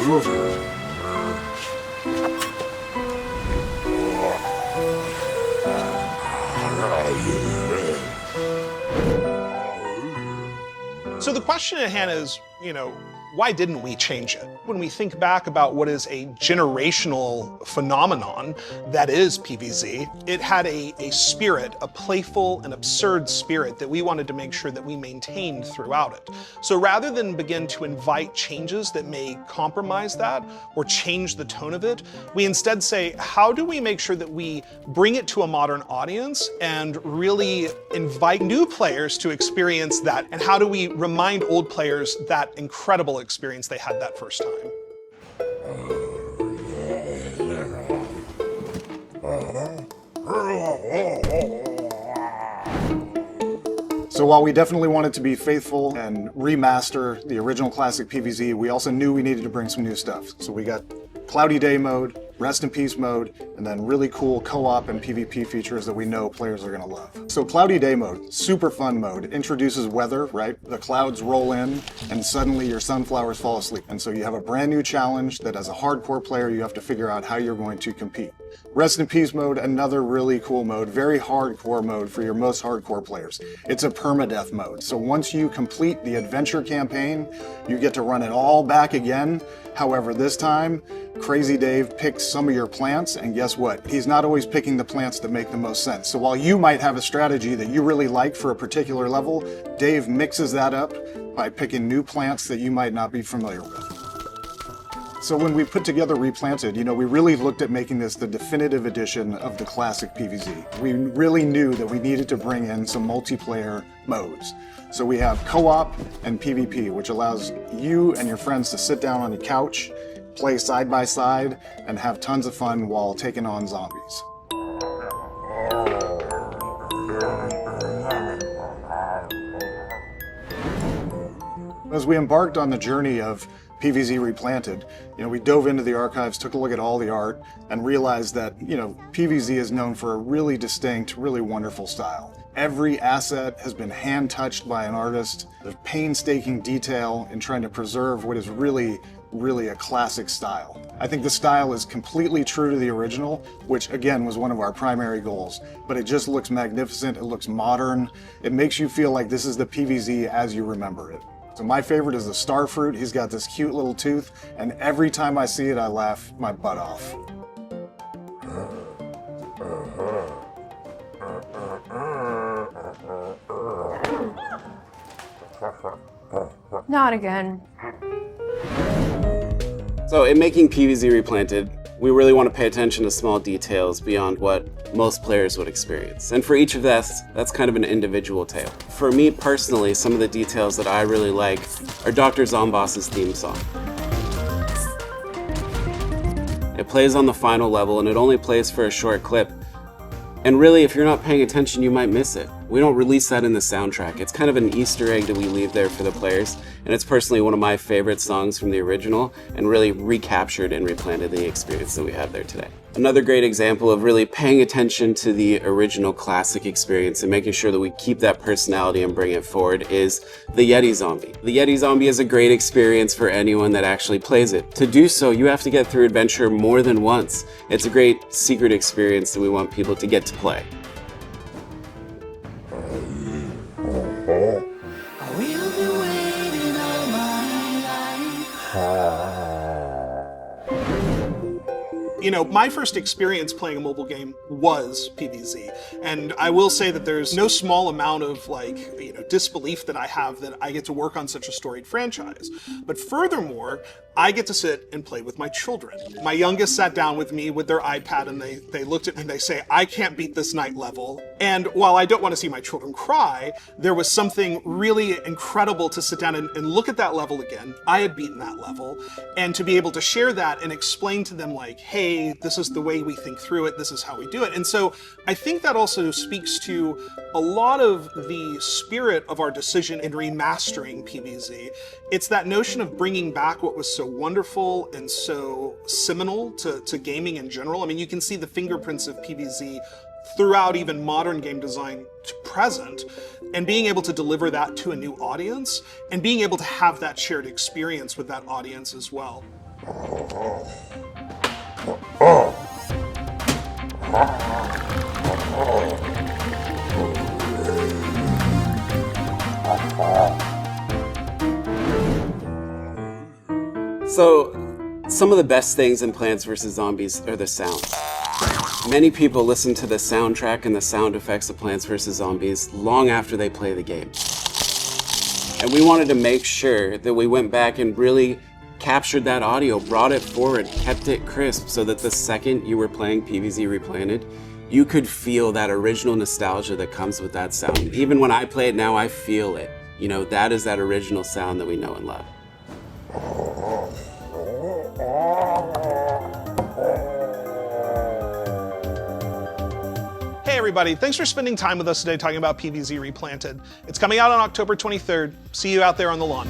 So the question at hand is, why didn't we change it? When we think back about what is a generational phenomenon that is PvZ, it had a spirit, a playful and absurd spirit that we wanted to make sure that we maintained throughout it. So rather than begin to invite changes that may compromise that or change the tone of it, we instead say, how do we make sure that we bring it to a modern audience and really invite new players to experience that? And how do we remind old players that incredible experience they had that first time? So while we definitely wanted to be faithful and remaster the original classic PvZ, we also knew we needed to bring some new stuff. So we got Cloudy Day mode, Rest in Peace mode, and then really cool co-op and PvP features that we know players are gonna love. So Cloudy Day mode, super fun mode, introduces weather, right? The clouds roll in and suddenly your sunflowers fall asleep. And so you have a brand new challenge that as a hardcore player, you have to figure out how you're going to compete. Rest in Peace mode, another really cool mode, very hardcore mode for your most hardcore players. It's a permadeath mode. So once you complete the adventure campaign, you get to run it all back again. However, this time, Crazy Dave picks some of your plants, and guess what? He's not always picking the plants that make the most sense. So while you might have a strategy that you really like for a particular level, Dave mixes that up by picking new plants that you might not be familiar with. So when we put together Replanted, we really looked at making this the definitive edition of the classic PvZ. We really knew that we needed to bring in some multiplayer modes. So we have co-op and PvP, which allows you and your friends to sit down on the couch, play side by side, and have tons of fun while taking on zombies. As we embarked on the journey of PvZ Replanted, we dove into the archives, took a look at all the art, and realized that, PvZ is known for a really distinct, really wonderful style. Every asset has been hand-touched by an artist. There's painstaking detail in trying to preserve what is really a classic style. I think the style is completely true to the original, which again was one of our primary goals, but it just looks magnificent, it looks modern, it makes you feel like this is the PvZ as you remember it. So my favorite is the starfruit. He's got this cute little tooth, and every time I see it, I laugh my butt off. Not again. So in making PvZ Replanted, we really want to pay attention to small details beyond what most players would experience. And for each of that's kind of an individual tale. For me personally, some of the details that I really like are Dr. Zomboss's theme song. It plays on the final level and it only plays for a short clip. And really, if you're not paying attention, you might miss it. We don't release that in the soundtrack. It's kind of an Easter egg that we leave there for the players, and it's personally one of my favorite songs from the original, and really recaptured and replanted the experience that we have there today. Another great example of really paying attention to the original classic experience and making sure that we keep that personality and bring it forward is the Yeti Zombie. The Yeti Zombie is a great experience for anyone that actually plays it. To do so, you have to get through adventure more than once. It's a great secret experience that we want people to get to play. My first experience playing a mobile game was PvZ, and I will say that there's no small amount of disbelief that I have that I get to work on such a storied franchise. But furthermore, I get to sit and play with my children. My youngest sat down with me with their iPad and they looked at me and they say, I can't beat this night level. And while I don't want to see my children cry, there was something really incredible to sit down and look at that level again. I had beaten that level, and to be able to share that and explain to them hey, this is the way we think through it, this is how we do it. And so I think that also speaks to a lot of the spirit of our decision in remastering PvZ. It's that notion of bringing back what was so wonderful and so seminal to gaming in general. I mean, you can see the fingerprints of PvZ throughout even modern game design to present, and being able to deliver that to a new audience and being able to have that shared experience with that audience as well. So, some of the best things in Plants vs. Zombies are the sounds. Many people listen to the soundtrack and the sound effects of Plants vs. Zombies long after they play the game. And we wanted to make sure that we went back and really captured that audio, brought it forward, kept it crisp so that the second you were playing PvZ Replanted, you could feel that original nostalgia that comes with that sound. Even when I play it now, I feel it. You know, that is that original sound that we know and love. Hey everybody, thanks for spending time with us today talking about PvZ Replanted. It's coming out on October 23rd. See you out there on the lawn.